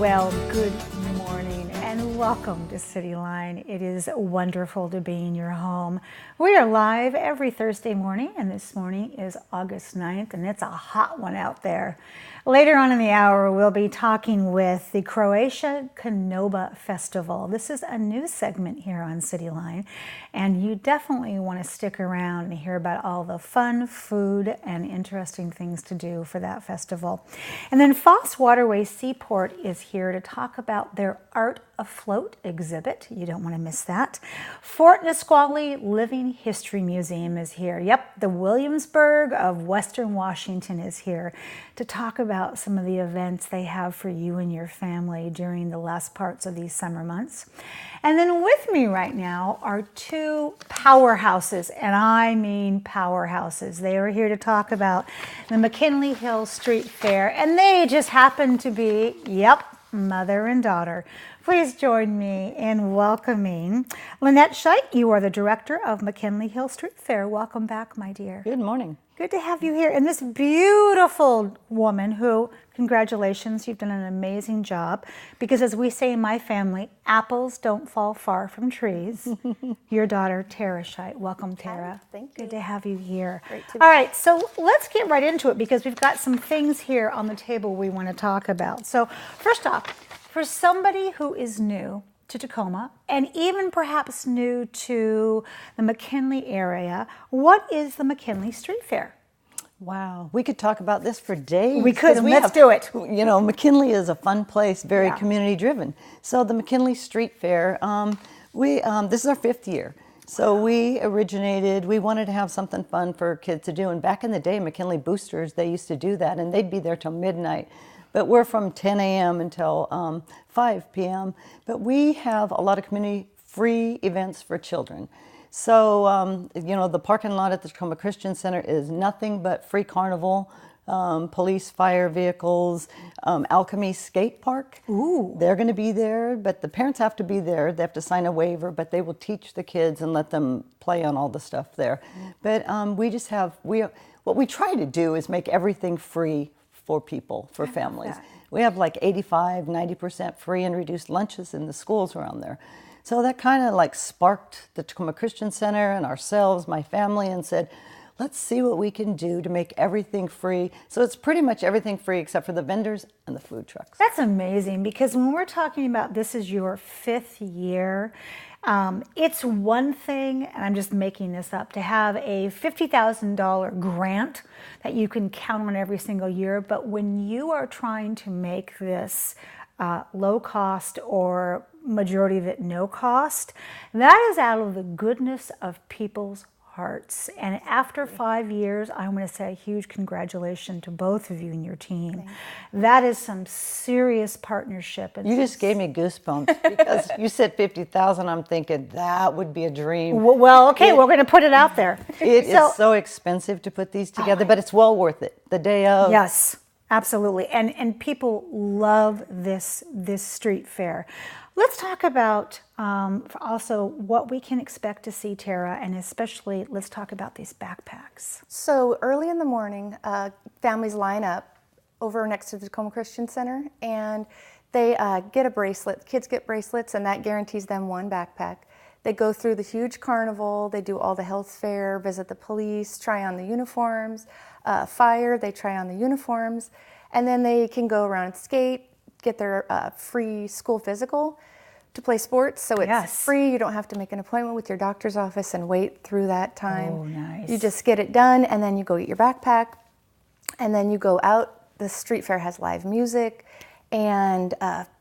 Well, good morning and welcome to CityLine. It is wonderful to be in your home. We are live every Thursday morning, and this morning is August 9th, and it's a hot one out there. Later on in the hour, we'll be talking with the Croatia Canoba Festival. This is a new segment here on CityLine, and you definitely want to stick around and hear about all the fun, food, and interesting things to do for that festival. And then Foss Waterway Seaport is here to talk about their Art Afloat exhibit. You don't want to miss that. Fort Nisqually Living History Museum is here. Yep, the Williamsburg of Western Washington is here to talk about some of the events they have for you and your family during the last parts of these summer months. And then with me right now are two powerhouses, and I mean powerhouses. They are here to talk about the McKinley Hill Street Fair, and they just happen to be, yep, mother and daughter. Please join me in welcoming Lynette Scheidt. You are the director of McKinley Hill Street Fair. Welcome back, my dear. Good morning. Good to have you here. And this beautiful woman who, congratulations, you've done an amazing job. Because as we say in my family, apples don't fall far from trees. Your daughter, Tara Scheidt. Welcome, Tara. Hi, thank you. Good to have you here. Great to be All right, so let's get right into it because we've got some things here on the table we want to talk about. So first off, for somebody who is new to Tacoma and even perhaps new to the McKinley area, what is the McKinley Street Fair? Wow, we could talk about this for days. We could, and let's do it. You know, McKinley is a fun place, very Yeah. community driven. So the McKinley Street Fair, this is our 5th year. So we wanted to have something fun for kids to do. And back in the day, McKinley Boosters, they used to do that, and they'd be there till midnight. But we're from 10 a.m. until 5 p.m. But we have a lot of community free events for children. So, the parking lot at the Tacoma Christian Center is nothing but free carnival, police, fire vehicles, Alchemy Skate Park. Ooh. They're going to be there, but the parents have to be there. They have to sign a waiver, but they will teach the kids and let them play on all the stuff there. But what we try to do is make everything free for people, for families. We have like 85-90% free and reduced lunches in the schools around there. So that kind of like sparked the Tacoma Christian Center and ourselves, my family, and said, let's see what we can do to make everything free. So it's pretty much everything free except for the vendors and the food trucks. That's amazing because when we're talking about this is your 5th year, it's one thing, and I'm just making this up, to have a $50,000 grant that you can count on every single year. But when you are trying to make this low cost or majority of it no cost, that is out of the goodness of people's hearts. And after 5 years, I want to say a huge congratulations to both of you and your team. That is some serious partnership. You just gave me goosebumps because you said 50,000. I'm thinking that would be a dream. Well, okay, we're going to put it out there. It is so expensive to put these together, but it's well worth it. The day of. Yes, absolutely. And people love this street fair. Let's talk about also what we can expect to see, Tara, and especially let's talk about these backpacks. So early in the morning, families line up over next to the Tacoma Christian Center, and they get a bracelet. Kids get bracelets, and that guarantees them one backpack. They go through the huge carnival. They do all the health fair, visit the police, try on the uniforms, fire. They try on the uniforms, and then they can go around and skate, get their free school physical to play sports. So it's free. You don't have to make an appointment with your doctor's office and wait through that time. Oh, nice. You just get it done, and then you go get your backpack, and then you go out. The street fair has live music and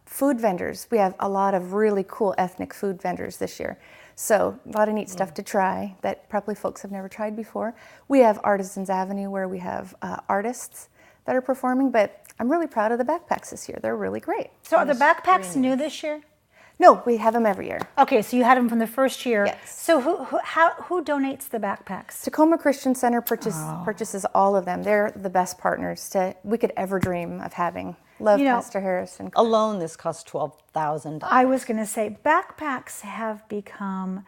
food vendors. We have a lot of really cool ethnic food vendors this year. So a lot of neat stuff to try that probably folks have never tried before. We have Artisans Avenue where we have artists that are performing, but I'm really proud of the backpacks this year. They're really great. So are the backpacks new this year? No, we have them every year. Okay, so you had them from the first year. Yes. So who donates the backpacks? Tacoma Christian Center purchases all of them. They're the best partners we could ever dream of having. Love Pastor Harris. And alone, this costs $12,000. I was going to say backpacks have become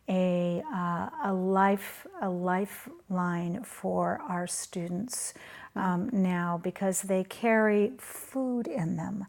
a lifeline for our students now because they carry food in them.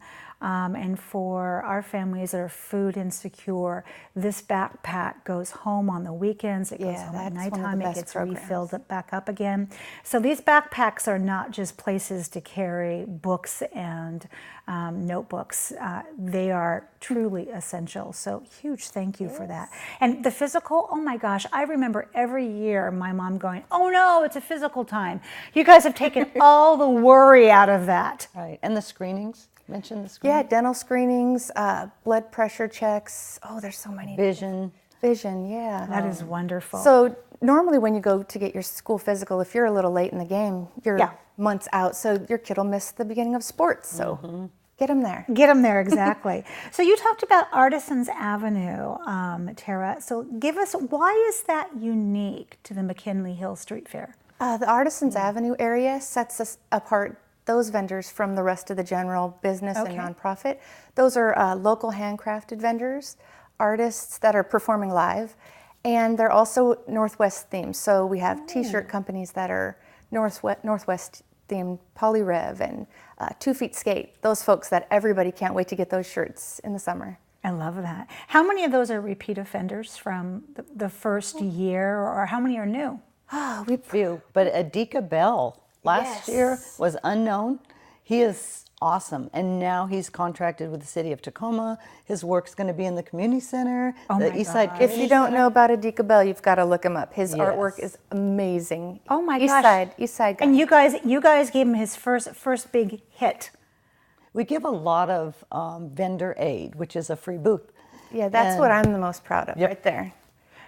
And for our families that are food insecure, this backpack goes home on the weekends. It goes home at that's one of the nighttime. It best gets programs. refilled back up again. So these backpacks are not just places to carry books and notebooks. They are truly essential. So huge thank you for that. And the physical, oh my gosh, I remember every year my mom going, oh no, it's a physical time. You guys have taken all the worry out of that. Right. And the screenings. Mention the Yeah, screenings. dental screenings, blood pressure checks. Oh, there's so many. Vision. Vision, yeah. That is wonderful. So normally when you go to get your school physical, if you're a little late in the game, you're months out. So your kid will miss the beginning of sports. So get them there. Get them there, exactly. So you talked about Artisans Avenue, Tara. So give us, why is that unique to the McKinley Hill Street Fair? The Artisans Avenue area sets us apart, those vendors, from the rest of the general business and nonprofit. Those are local handcrafted vendors, artists that are performing live, and they're also Northwest themed. So we have t-shirt companies that are Northwest themed, Polyrev and 2 Feet Skate, those folks that everybody can't wait to get those shirts in the summer. I love that. How many of those are repeat offenders from the first year, or how many are new? We Few. But Addie Cobell last year was unknown. He is awesome. And now he's contracted with the city of Tacoma. His work's going to be in the community center, the Eastside Community If you don't Center. know about Addie Cobell, you've got to look him up. His artwork is amazing. Oh my gosh. East Side guy. And you guys gave him his first big hit. We give a lot of vendor aid, which is a free booth. Yeah, that's what I'm the most proud of right there.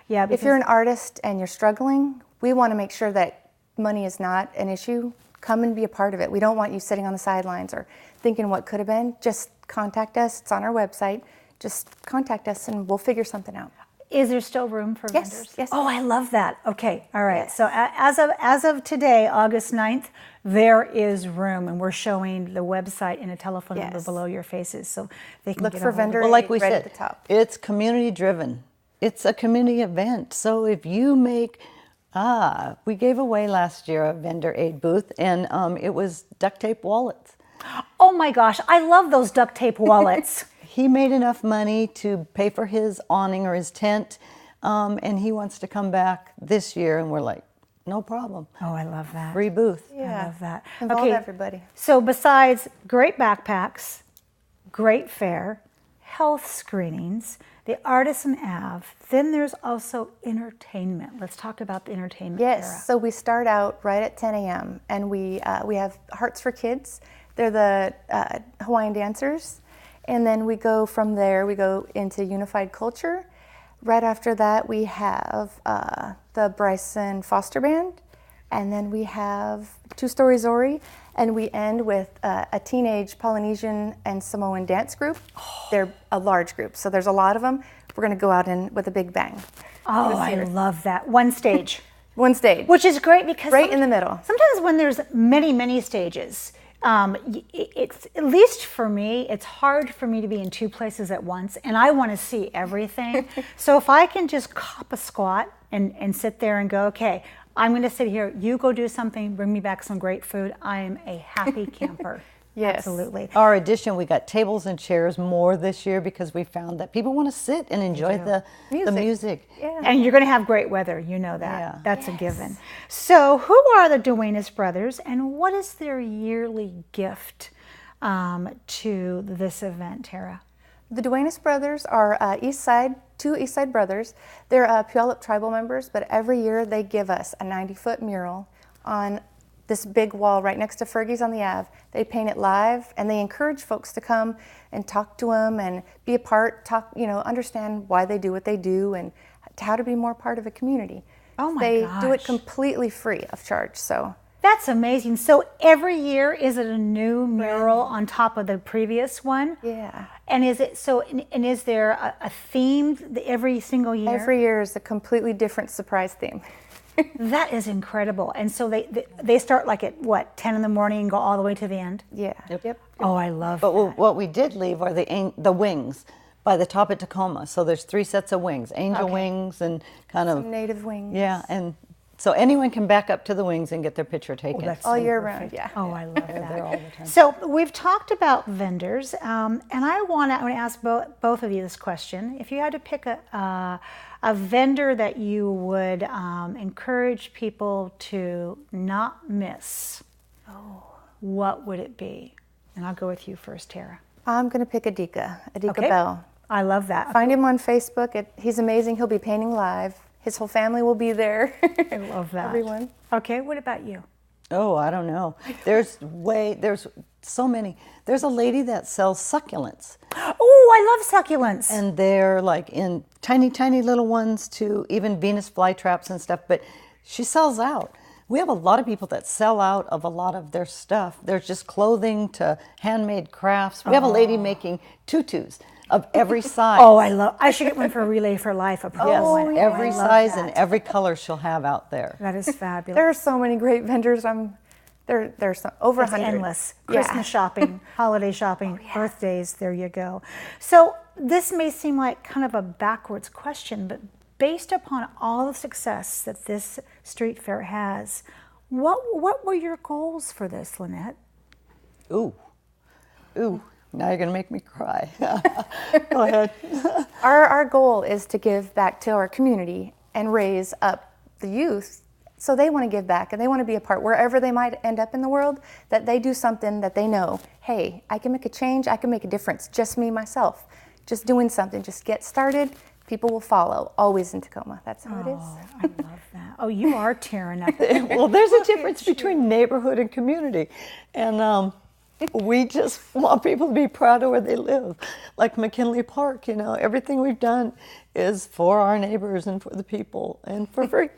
Yeah, If you're an artist and you're struggling, we want to make sure that money is not an issue. Come and be a part of it. We don't want you sitting on the sidelines or thinking what could have been. Just contact us. It's on our website. Just contact us and we'll figure something out. Is there still room for vendors? Yes. Oh, I love that. Okay, all right. So as of today, August 9th, there is room, and we're showing the website and a telephone number below your faces, so they can Look get for a hold of vendor it. Well, like we right said, at the top. it's community driven. It's a community event. So if you make, we gave away last year a vendor aid booth, and it was duct tape wallets. Oh my gosh, I love those duct tape wallets. He made enough money to pay for his awning or his tent, and he wants to come back this year, and we're like, no problem. Oh, I love that. Free booth. I love that. Involve everybody. So besides great backpacks, great fair, health screenings, the Artisan Ave, then there's also entertainment. Let's talk about the entertainment. Yes, Tara. so we start out right at 10 a.m. and we have Hearts for Kids. They're the Hawaiian dancers. And then we go from there, we go into Unified Culture. Right after that, we have the Bryson Foster Band. And then we have Two Story Zori. And we end with a teenage Polynesian and Samoan dance group. They're a large group, so there's a lot of them. We're going to go out with a big bang. Oh, I love that. One stage. One stage. Which is great because Right in the middle. Sometimes when there's many stages, it's, at least for me, it's hard for me to be in two places at once, and I want to see everything. So if I can just cop a squat and sit there and go, okay, I'm going to sit here, you go do something, bring me back some great food, I am a happy camper. Yes. Absolutely. Our addition, we got tables and chairs more this year because we found that people want to sit and enjoy the music. Yeah. And you're going to have great weather, you know that. Yeah. That's a given. So who are the Duenas brothers, and what is their yearly gift to this event, Tara? The Duenas brothers are two East Side brothers. They're Puyallup tribal members, but every year they give us a 90-foot mural on this big wall right next to Fergie's on the Ave. They paint it live, and they encourage folks to come and talk to them and be a part, understand why they do what they do and how to be more part of a community. Oh my They gosh. do it completely free of charge, so. That's amazing. So every year, is it a new mural on top of the previous one? Yeah. And is it so? And is there a theme every single year? Every year is a completely different surprise theme. That is incredible. And so they start like at what, 10 in the morning and go all the way to the end? Yeah. Yep. Oh, I love But that. what we did leave are the wings by the top at Tacoma. So there's 3 sets of wings, angel wings and kind of Native wings. Yeah, and So anyone can back up to the wings and get their picture taken. That's All so year perfect. round, yeah. Oh, I love that. there all the time. So we've talked about vendors, and I want to ask both of you this question. If you had to pick a vendor that you would encourage people to not miss, what would it be? And I'll go with you first, Tara. I'm going to pick Addie Cobell. I love that. Find him on Facebook. He's amazing. He'll be painting live. His whole family will be there. I love that. Everyone. Okay, what about you? Oh, I don't know. There's so many. There's a lady that sells succulents. Oh, I love succulents. And they're like in tiny, tiny little ones to even Venus flytraps and stuff, but she sells out. We have a lot of people that sell out of a lot of their stuff. There's just clothing to handmade crafts. We have a lady making tutus of every size. Oh, I should get one for Relay for Life. A Yes, one. every I love size that. and every color she'll have out there. That is fabulous. There are so many great vendors. There's over It's 100. endless. Yeah. Christmas shopping, holiday shopping, birthdays, there you go. So this may seem like kind of a backwards question, but based upon all the success that this street fair has, what were your goals for this, Lynette? Ooh, now you're gonna make me cry. Go ahead. Our goal is to give back to our community and raise up the youth so they want to give back and they want to be a part wherever they might end up in the world, that they do something that they know, hey, I can make a change, I can make a difference, just me, myself. Just doing something, just get started, people will follow, always in Tacoma. That's how it is. I love that. Oh, you are tearing up. Well, there's a difference between neighborhood and community. And we just want people to be proud of where they live. Like McKinley Park, everything we've done is for our neighbors and for the people and for free.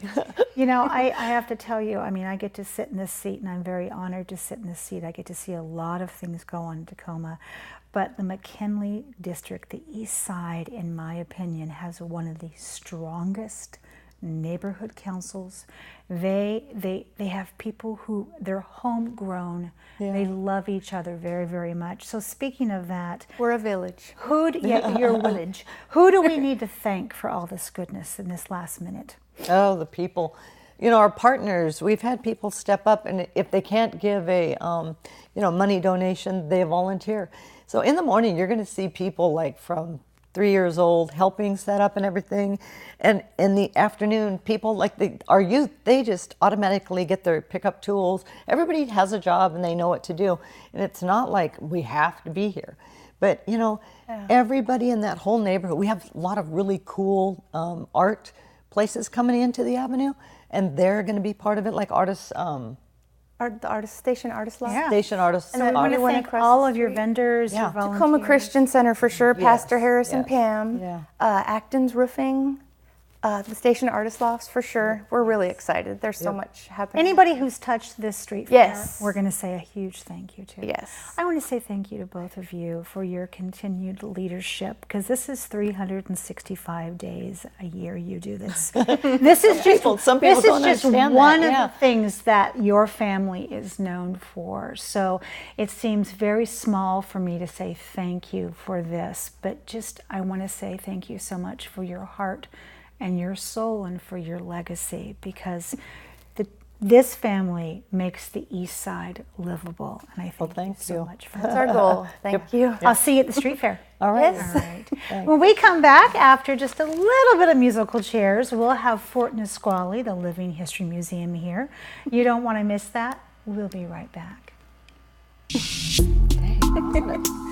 I have to tell you, I get to sit in this seat, and I'm very honored to sit in this seat. I get to see a lot of things go on in Tacoma. But the McKinley district, the east side, in my opinion, has one of the strongest neighborhood councils. They have people who they're homegrown. Yeah. They love each other very, very much. So speaking of that, We're a village. your village. Who do we need to thank for all this goodness in this last minute? Oh, the people. Our partners, we've had people step up, and if they can't give a money donation, they volunteer. So in the morning, you're going to see people like from 3 years old helping set up and everything. And in the afternoon, people like our youth, they just automatically get their pickup tools. Everybody has a job and they know what to do. And it's not like we have to be here. But, everybody in that whole neighborhood, we have a lot of really cool art places coming into the avenue. And they're going to be part of it, like artists. The Station Artist Loft. Yeah. Station artists. So we want to Everyone thank across all the of your street. vendors, Yeah. your volunteers. Tacoma Christian Center for sure, Pastor Harris and yes. Pam, Yeah. Acton's Roofing, the Station Artist Lofts for sure. We're really excited. There's so much happening. Anybody who's touched this street fair, Yes. we're going to say a huge thank you to. Yes. I want to say thank you to both of you for your continued leadership, because this is 365 days a year you do this. This is just some people this don't is just understand that, one yeah. of the things that your family is known for. So it seems very small for me to say thank you for this, but just I want to say thank you so much for your heart and your soul and for your legacy, because this family makes the East Side livable, and I thank you so much for That's that. our goal. Thank you. I'll see you at the street fair. All right. Yes. All right. When we come back, after just a little bit of musical chairs, we'll have Fort Nisqually, the Living History Museum here. You don't want to miss that. We'll be right back. Dang, isn't it?